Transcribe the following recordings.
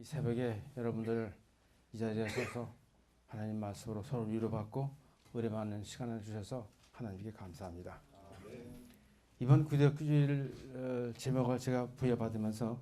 이 새벽에 여러분들 이 자리에 서서 하나님 말씀으로 서로 위로받고 은혜 받는 시간을 주셔서 하나님께 감사합니다. 이번 구대주일 제목을 제가 부여받으면서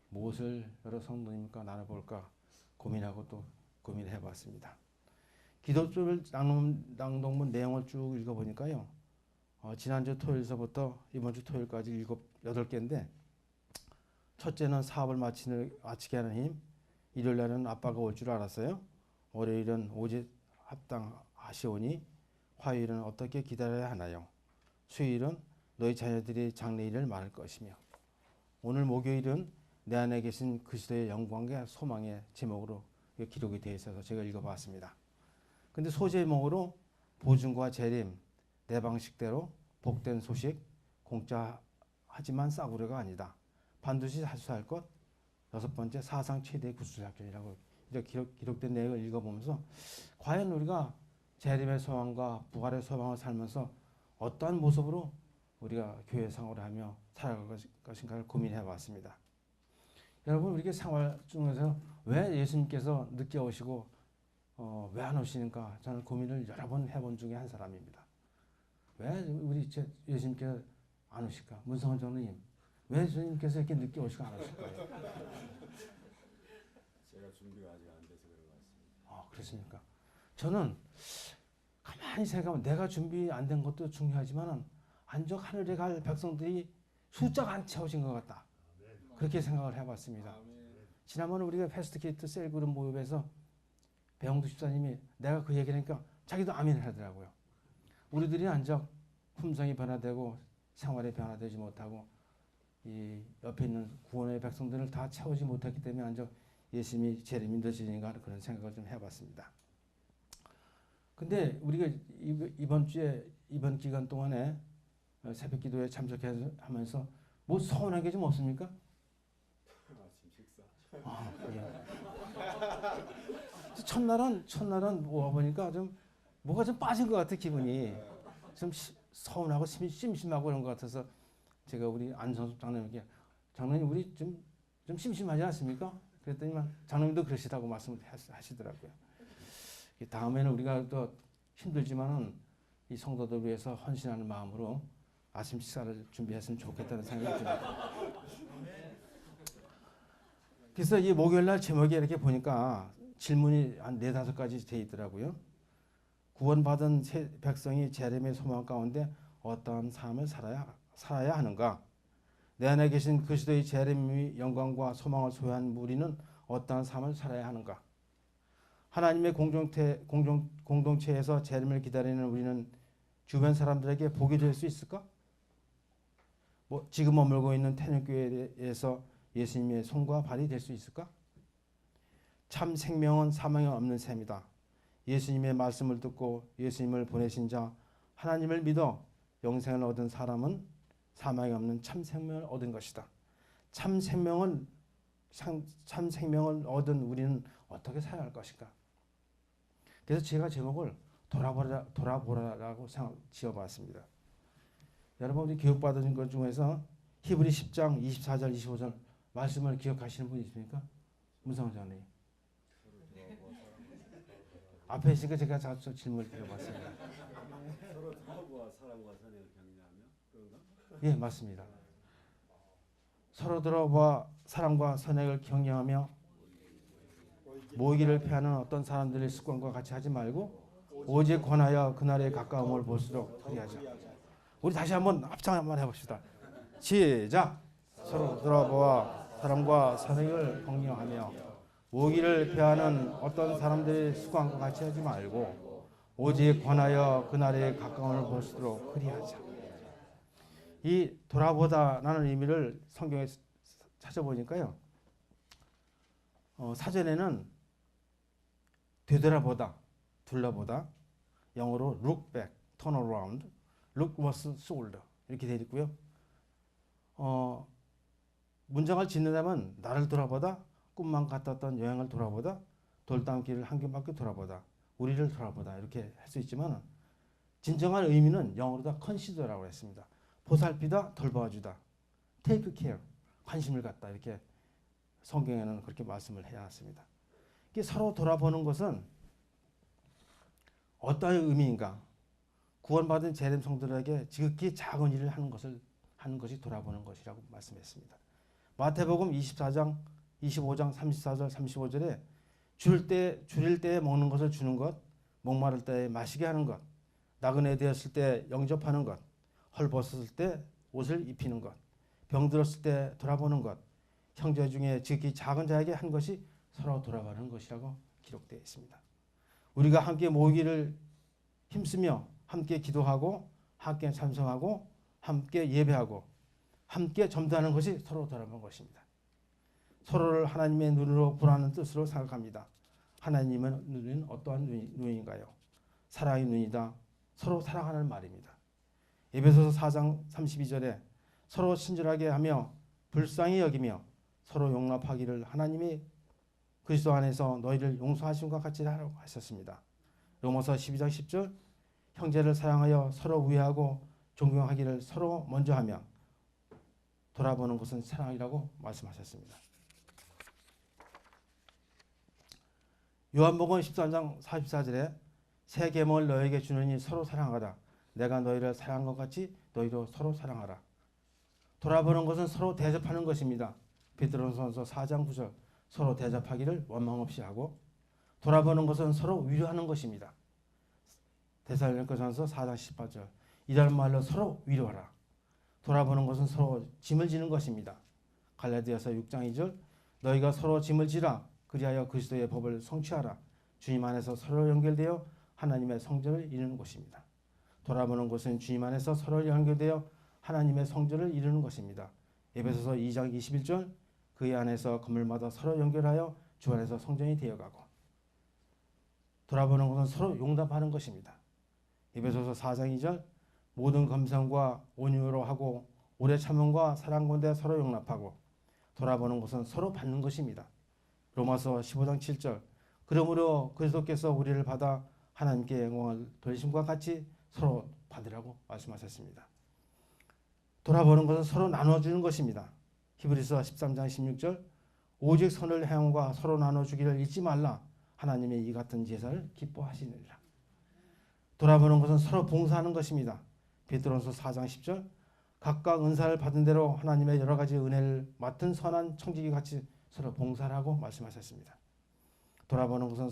무엇을 여러 성도님과 나눠볼까 고민하고 또 고민해봤습니다. 기도주일 낭독문 내용을 쭉 읽어보니까요. 지난주 토요일서부터 이번 주 토요일까지 8개인데 첫째는 사업을 마치게 하는 힘. 일요일날은 아빠가 올 줄 알았어요. 월요일은 오직 합당하시오니. 화요일은 어떻게 기다려야 하나요? 수요일은 너희 자녀들이 장래일을 말할 것이며. 오늘 목요일은 내 안에 계신 그리스도의 영광과 소망의 제목으로 기록이 되어 있어서 제가 읽어봤습니다. 근데 소제목으로 보증과 재림, 내 방식대로 복된 소식, 공짜하지만 싸구려가 아니다. 반드시 하수할 것, 6번째 사상 최대의 구수작전이라고 이렇게 기록된 내용을 읽어보면서 과연 우리가 재림의 소망과 부활의 소망을 살면서 어떠한 모습으로 우리가 교회 생활을 하며 살아갈 것인가를 고민해 봤습니다. 여러분, 우리가 생활 중에서 왜 예수님께서 늦게 오시고 왜 안 오시는가 저는 고민을 여러 번 해본 중에 한 사람입니다. 왜 우리 예수님께서 안 오실까? 문성원 장로님, 왜 주님께서 이렇게 늦게 오시고 안 오실까요? 제가 준비가 아직 안 돼서 그런 것 같습니다. 그렇습니까? 저는 가만히 생각하면 내가 준비 안 된 것도 중요하지만 안적 하늘에 갈 백성들이 숫자가 안 채워진 것 같다. 그렇게 생각을 해봤습니다. 지난번에 우리가 패스트키트 셀그룹 모임에서 배영두 집사님이 내가 그 얘기하니까 자기도 아멘 하더라고요. 우리들이 안적 품성이 변화되고 생활이 변화되지 못하고 이 옆에 있는 구원의 백성들을 다 채우지 못했기 때문에 안적 예수님이 재림이 늦어지는가 그런 생각을 좀 해봤습니다. 근데 우리가 이번 기간 동안에 새벽 기도에 참석하면서 뭐 서운한 게 좀 없습니까? 아침 식사. 예. 첫날은 모아보니까 좀 뭐가 좀 빠진 것 같아, 기분이. 좀 서운하고 심심하고 그런 것 같아서 제가 우리 안성섭 장로님께 장로님 우리 좀 심심하지 않습니까? 그랬더니만 장로님도 그러시다고 말씀을 하시더라고요. 다음에는 우리가 또 힘들지만은 이 성도들 위해서 헌신하는 마음으로 아침 식사를 준비했으면 좋겠다는 생각이 듭니다. 그래서 이 목요일날 제목에 이렇게 보니까 질문이 한 4-5가지 되어 있더라고요. 구원받은 백성이 재림의 소망 가운데 어떠한 삶을 살아야 하는가? 내 안에 계신 그리스도의 재림의 영광과 소망을 소유한 우리는 어떠한 삶을 살아야 하는가? 하나님의 공동체에서 재림을 기다리는 우리는 주변 사람들에게 복이 될 수 있을까? 지금 머물고 있는 태릉교회에서 예수님의 손과 발이 될 수 있을까? 참 생명은 사망이 없는 셈이다. 예수님의 말씀을 듣고 예수님을 보내신 자, 하나님을 믿어 영생을 얻은 사람은 사망이 없는 참 생명을 얻은 것이다. 참 생명을 얻은 우리는 어떻게 살아갈 것인가? 그래서 제가 제목을 돌아보라라고 지어봤습니다. 여러분, 우리 교육받은 것 중에서 히브리 10장 24절 25절 말씀을 기억하시는 분 있습니까? 문성원 장로님. 앞에 있으니까 제가 자주 질문을 드려봤습니다. 서로 사랑과 선행을 격려하며 그런가? 예, 맞습니다. 서로 들어봐 사랑과 선행을 격려하며 모이기를 패하는 어떤 사람들의 습관과 같이 하지 말고 오직 권하여 그날의 가까움을 볼수록 그리하자. 우리 다시 한번 합창 한번 해봅시다. 시작. 서로 들어봐 사랑과 선행을 격려하며 모기를 패하는 어떤 사람들의 습관과 같이 하지 말고 오직 권하여 그날의 가까움을 볼수록 그리하자. 이 돌아보다라는 의미를 성경에 찾아보니까요. 사전에는 되돌아보다, 둘러보다, 영어로 look back, turn around, look was sold 이렇게 되어 있고요. 문장을 짓는다면 나를 돌아보다, 꿈만 같았던 여행을 돌아보다, 돌담길을 한 바퀴 돌아보다, 우리를 돌아보다 이렇게 할 수 있지만 진정한 의미는 영어로 다 consider라고 했습니다. 보살피다, 돌봐주다, take care, 관심을 갖다 이렇게 성경에는 그렇게 말씀을 해놨습니다. 서로 돌아보는 것은 어떤 의미인가? 구원받은 재림 성도들에게 지극히 작은 일을 하는 것이 돌아보는 것이라고 말씀했습니다. 마태복음 24장, 25장 34절, 35절에 줄일 때에 먹는 것을 주는 것, 목마를 때에 마시게 하는 것, 나그네 되었을 때 영접하는 것, 헐벗었을 때 옷을 입히는 것, 병들었을 때 돌아보는 것, 형제 중에 지극히 작은 자에게 한 것이 서로 돌아보는 것이라고 기록되어 있습니다. 우리가 함께 모이기를 힘쓰며 함께 기도하고 함께 찬송하고 함께 예배하고 함께 점도하는 것이 서로 돌아보는 것입니다. 서로를 하나님의 눈으로 보라는 뜻으로 생각합니다. 하나님의 눈은 어떠한 눈인가요? 사랑의 눈이다. 서로 사랑하는 말입니다. 에베소서 4장 32절에 서로 친절하게 하며 불쌍히 여기며 서로 용납하기를 하나님이 그리스도 안에서 너희를 용서하심과 같이 하라고 하셨습니다. 로마서 12장 10절 형제를 사랑하여 서로 위하고 존경하기를 서로 먼저 하며 돌아보는 것은 사랑이라고 말씀하셨습니다. 요한복음 13장 44절에 새 계명을 너에게 주느니 서로 사랑하라. 내가 너희를 사랑한 것 같이 너희도 서로 사랑하라. 돌아보는 것은 서로 대접하는 것입니다. 베드로전서 4장 9절 서로 대접하기를 원망 없이 하고 돌아보는 것은 서로 위로하는 것입니다. 데살로니가전서 4장 18절 이런 말로 서로 위로하라. 돌아보는 것은 서로 짐을 지는 것입니다. 갈라디아서 6장 2절 너희가 서로 짐을 지라. 그리하여 그리스도의 법을 성취하라. 주님 안에서 서로 연결되어 하나님의 성전을 이루는 것입니다. 돌아보는 것은 주님 안에서 서로 연결되어 하나님의 성전을 이루는 것입니다. 에베소서 2장 21절 그의 안에서 건물마다 서로 연결하여 주 안에서 성전이 되어가고 돌아보는 것은 서로 용납하는 것입니다. 에베소서 4장 2절 모든 감성과 온유로 하고 오래 참음과 사랑 가운데 서로 용납하고 돌아보는 것은 서로 받는 것입니다. 로마서 15장 7절 그러므로 그리스도께서 우리를 받아 하나님께 영광을 돌리심과 같이 서로 받으라고 말씀하셨습니다. 돌아보는 것은 서로 나눠주는 것입니다. 히브리서 13장 16절 오직 선을 행함과 서로 나눠주기를 잊지 말라. 하나님의 이 같은 제사를 기뻐하시느니라. 돌아보는 것은 서로 봉사하는 것입니다. 베드로전서 4장 10절 각각 은사를 받은 대로 하나님의 여러 가지 은혜를 맡은 선한 청지기 같이 서로 봉사를 하고 말씀하셨습니다. 돌아보는 것은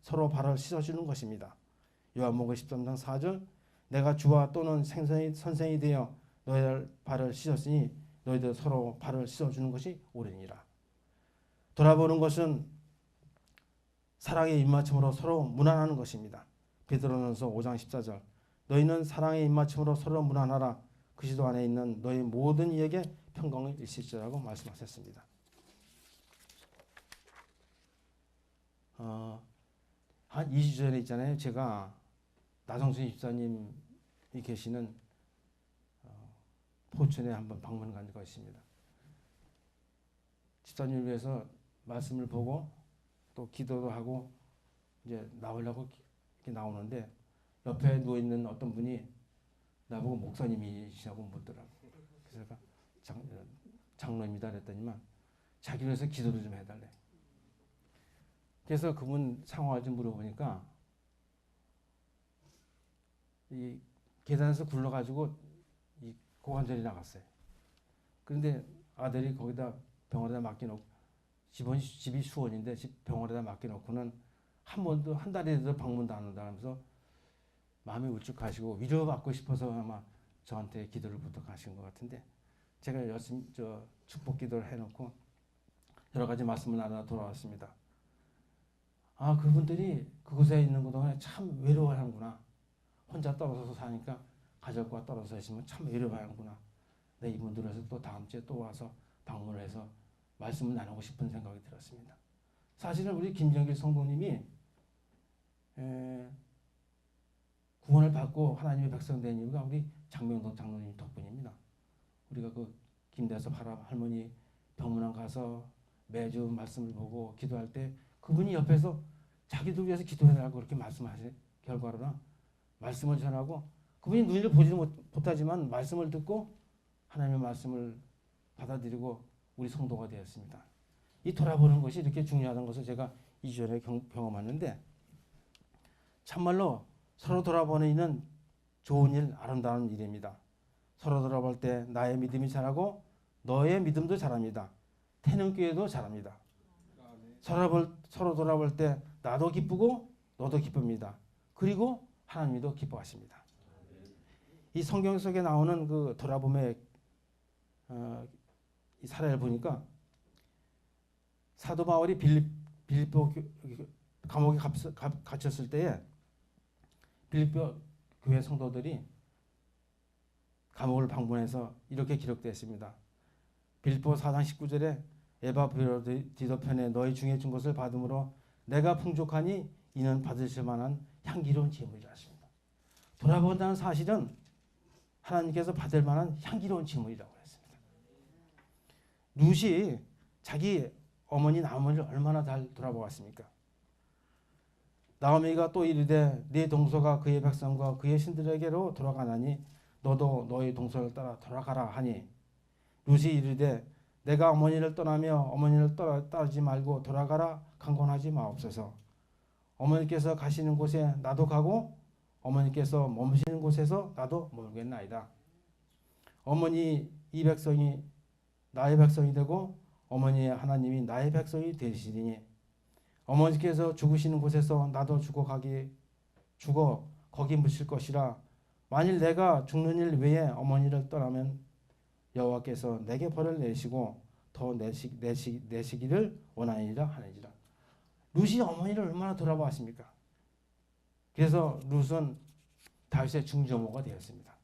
서로 발을 씻어주는 것입니다. 요한복음 13장 4절 내가 주와 또는 선생이 되어 너희의 발을 씻었으니 너희들 서로 발을 씻어주는 것이 옳으니라. 돌아보는 것은 사랑의 입맞춤으로 서로 문안하는 것입니다. 베드로전서 5장 14절 너희는 사랑의 입맞춤으로 서로 문안하라. 그리스도 안에 있는 너희 모든 이에게 평강을 일시리라고 말씀하셨습니다. 한 2주 전에 있잖아요. 제가 나성순 집사님이 계시는 포천에 한번 방문 간 적이 있습니다. 집사님을 위해서 말씀을 보고 또 기도도 하고 이제 나오려고 이렇게 나오는데 옆에 누워 있는 어떤 분이 나보고 목사님이시냐고 묻더라고. 그래서 제가 장로입니다 그랬더니만 자기를 위해서 기도를 좀 해달래. 그래서 그분 상황을 좀 물어보니까 이 계단에서 굴러가지고 이 고관절이 나갔어요. 그런데 아들이 거기다 병원에다 맡겨놓고 집이 수원인데 병원에다 맡겨놓고는 한 달에도 방문도 안 한다면서 마음이 울적하시고 위로받고 싶어서 아마 저한테 기도를 부탁하신 것 같은데 제가 열심히 축복 기도를 해놓고 여러 가지 말씀을 나누어 돌아왔습니다. 그분들이 그곳에 있는 동안에 참 외로워하는구나. 혼자 떨어져서 사니까 가족과 떨어져 있으면 참 외로워하는구나. 내 이분들에서 또 다음 주에 또 와서 방문을 해서 말씀을 나누고 싶은 생각이 들었습니다. 사실은 우리 김정길 성도님이 구원을 받고 하나님의 백성 된 이유가 우리 장명동 장로님 덕분입니다. 우리가 그 김대섭 할머니 병문안 가서 매주 말씀을 보고 기도할 때 그분이 옆에서 자기들 위해서 기도해달라고 그렇게 말씀하신 결과로나 말씀을 전하고 그분이 눈을 보지는 못하지만 말씀을 듣고 하나님의 말씀을 받아들이고 우리 성도가 되었습니다. 이 돌아보는 것이 이렇게 중요하다는 것을 제가 이전에 경험했는데 참말로 서로 돌아보는 일은 좋은 일, 아름다운 일입니다. 서로 돌아볼 때 나의 믿음이 자라고 너의 믿음도 자랍니다. 태능교회도 자랍니다. 서로 돌아볼 때 나도 기쁘고 너도 기쁩니다. 그리고 하나님도 기뻐하십니다. 이 성경 속에 나오는 그 돌아봄의 이 사례를 보니까 사도 바울이 빌립보 감옥에 갇혔을 때에 빌립보 교회 성도들이 감옥을 방문해서 이렇게 기록되어 있습니다. 빌립보 4장 19절에 에바브로디도 편에 너희 중에 준 것을 받음으로 내가 풍족하니 이는 받으실 만한 향기로운 제물이라 하십니다. 돌아본다는 사실은 하나님께서 받을 만한 향기로운 제물이라고 했습니다. 룻이 자기 어머니 나오미를 얼마나 잘 돌아보았습니까? 나오미가 또 이르되 네 동서가 그의 백성과 그의 신들에게로 돌아가나니 너도 너의 동서를 따라 돌아가라 하니 룻이 이르되 내가 어머니를 떠나며 어머니를 따르지 말고 돌아가라 강권하지 마옵소서. 어머니께서 가시는 곳에 나도 가고 어머니께서 머무시는 곳에서 나도 머물겠나이다. 어머니 이 백성이 나의 백성이 되고 어머니의 하나님이 나의 백성이 되시리니 어머니께서 죽으시는 곳에서 나도 죽어 거기 묻힐 것이라. 만일 내가 죽는 일 외에 어머니를 떠나면 여호와께서 내게 벌을 내시고 더 내시기를 원하니라 하느니라. 룻이 어머니를 얼마나 돌아보았습니까? 그래서 룻은 다윗의 중조모가 되었습니다.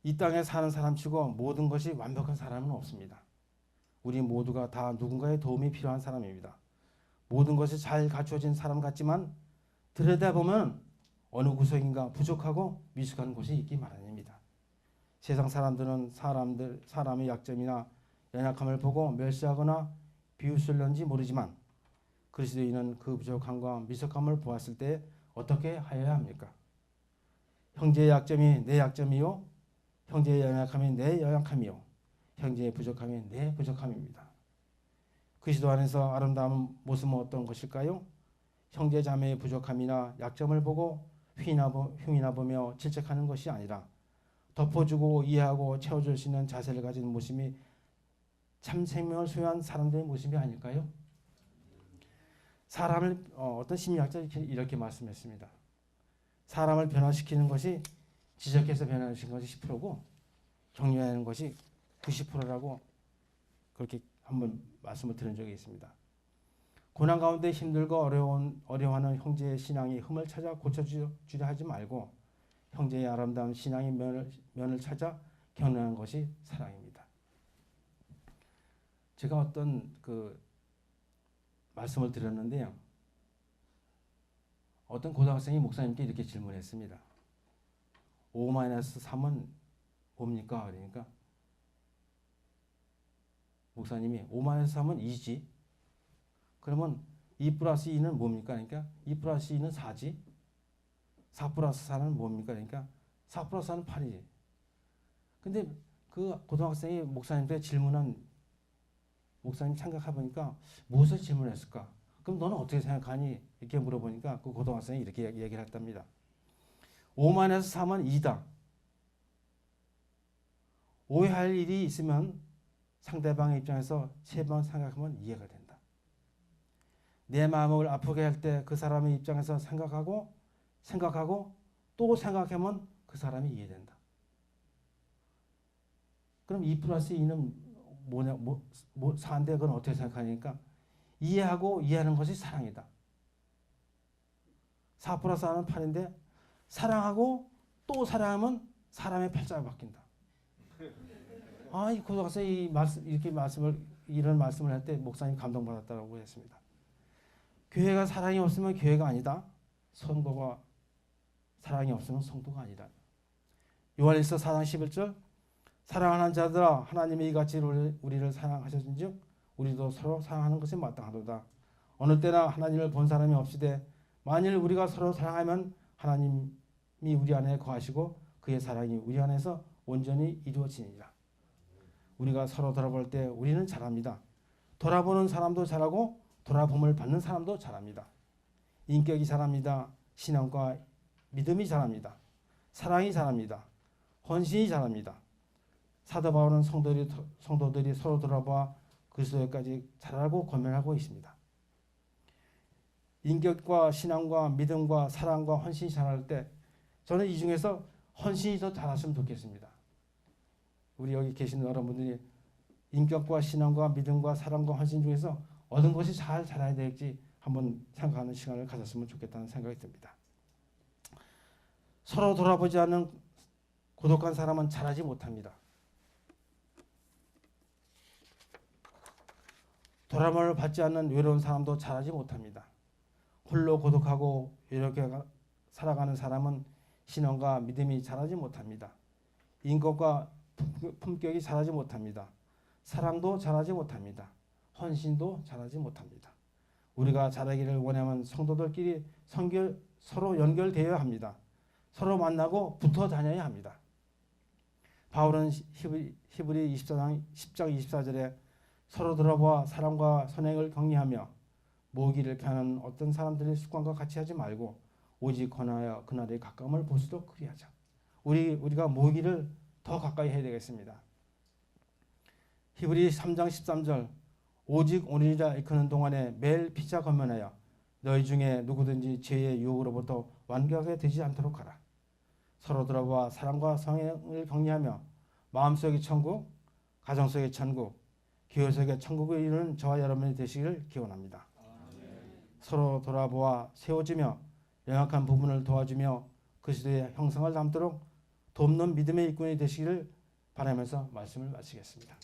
이 땅에 사는 사람치고 모든 것이 완벽한 사람은 없습니다. 우리 모두가 다 누군가의 도움이 필요한 사람입니다. 모든 것이 잘 갖춰진 사람 같지만 들여다보면 어느 구석인가 부족하고 미숙한 곳이 있기 마련입니다. 세상 사람들은 사람의 약점이나 연약함을 보고 멸시하거나 비웃을런지 모르지만 그리스도인은 그 부족함과 미숙함을 보았을 때 어떻게 하여야 합니까? 형제의 약점이 내 약점이요, 형제의 연약함이 내 연약함이요, 형제의 부족함이 내 부족함입니다. 그리스도 안에서 아름다운 모습은 어떤 것일까요? 형제 자매의 부족함이나 약점을 보고 흉이나 보며 질책하는 것이 아니라 덮어주고 이해하고 채워줄 수 있는 자세를 가진 모습이 참 생명을 소유한 사람들의 모습이 아닐까요? 사람을 어떤 심리학자가 이렇게 말씀했습니다. 사람을 변화시키는 것이 지적해서 변화시키는 것이 10%고 격려하는 것이 90%라고 그렇게 한번 말씀을 드린 적이 있습니다. 고난 가운데 힘들고 어려워하는 형제의 신앙이 흠을 찾아 고쳐주려 하지 말고 형제의 아름다운 신앙의 면을 찾아 격려하는 것이 사랑입니다. 제가 어떤 그 말씀을 드렸는데요. 어떤 고등학생이 목사님께 이렇게 질문했습니다. 5-3은 뭡니까? 그러니까 목사님이 5-3은 2지. 그러면 2 플러스 2는 뭡니까? 그러니까 2 플러스 2는 4지. 4 플러스 4는 뭡니까? 그러니까 4 플러스 4는 8이지. 근데 그 고등학생이 목사님께 질문한 목사님 생각해보니까 무엇을 질문했을까? 그럼 너는 어떻게 생각하니? 이렇게 물어보니까 그 고등학생이 이렇게 얘기를 했답니다. 5-3은 2다. 오해할 일이 있으면 상대방의 입장에서 3번 생각하면 이해가 된다. 내 마음을 아프게 할 때 그 사람의 입장에서 생각하고 또 생각하면 그 사람이 이해된다. 그럼 2 플러스 2는 뭐냐, 4인데 그건 어떻게 생각하니까 이해하고 이해하는 것이 사랑이다. 4 플러스 4는 8인데 사랑하고 또 사랑하면 사람의 팔자가 바뀐다. 이 고등학생이 이런 말씀을 할 때 목사님 감동받았다고 했습니다. 교회가 사랑이 없으면 교회가 아니다. 성도가 사랑이 없으면 성도가 아니다. 요한일서 4장 11절 사랑하는 자들아 하나님이 이같이 우리를 사랑하셨은즉 우리도 서로 사랑하는 것이 마땅하도다. 어느 때나 하나님을 본 사람이 없으되 만일 우리가 서로 사랑하면 하나님이 우리 안에 거하시고 그의 사랑이 우리 안에서 온전히 이루어지니라. 우리가 서로 돌아볼 때 우리는 잘합니다. 돌아보는 사람도 잘하고 돌아봄을 받는 사람도 잘합니다. 인격이 잘합니다. 신앙과 믿음이 잘합니다. 사랑이 잘합니다. 헌신이 잘합니다. 사도 바울은 성도들이 서로 돌아봐 그리스도에까지 잘하고 권면하고 있습니다. 인격과 신앙과 믿음과 사랑과 헌신이 잘할 때 저는 이 중에서 헌신이 더 잘하시면 좋겠습니다. 우리 여기 계시는 여러분들이 인격과 신앙과 믿음과 사랑과 헌신 중에서 어떤 것이 잘해야 될지 한번 생각하는 시간을 가졌으면 좋겠다는 생각이 듭니다. 서로 돌아보지 않는 고독한 사람은 잘하지 못합니다. 돌아봄을 받지 않는 외로운 사람도 잘하지 못합니다. 홀로 고독하고 이렇게 살아가는 사람은 신앙과 믿음이 자라지 못합니다. 인격과 품격이 자라지 못합니다. 사랑도 자라지 못합니다. 헌신도 자라지 못합니다. 우리가 자라기를 원하면 성도들끼리 서로 연결되어야 합니다. 서로 만나고 붙어 다녀야 합니다. 바울은 히브리 24장 10장 24절에 서로 돌아보아 사랑과 선행을 격려하며 모으기를 펴는 어떤 사람들의 습관과 같이 하지 말고 오직 권하여 그날의 가까움을 볼 수 있도록 그리하자. 우리가 모으기를 더 가까이 해야 되겠습니다. 히브리 3장 13절 오직 오늘이라 일컫는 동안에 매일 피차 권면하여 너희 중에 누구든지 죄의 유혹으로부터 완벽하게 되지 않도록 하라. 서로 돌아보아 사랑과 선행을 격려하며 마음속의 천국, 가정속의 천국, 교회 속의 천국을 이루는 저와 여러분이 되시기를 기원합니다. 서로 돌아보아 세워주며 연약한 부분을 도와주며 그리스도의 형상을 담도록 돕는 믿음의 일꾼이 되시기를 바라면서 말씀을 마치겠습니다.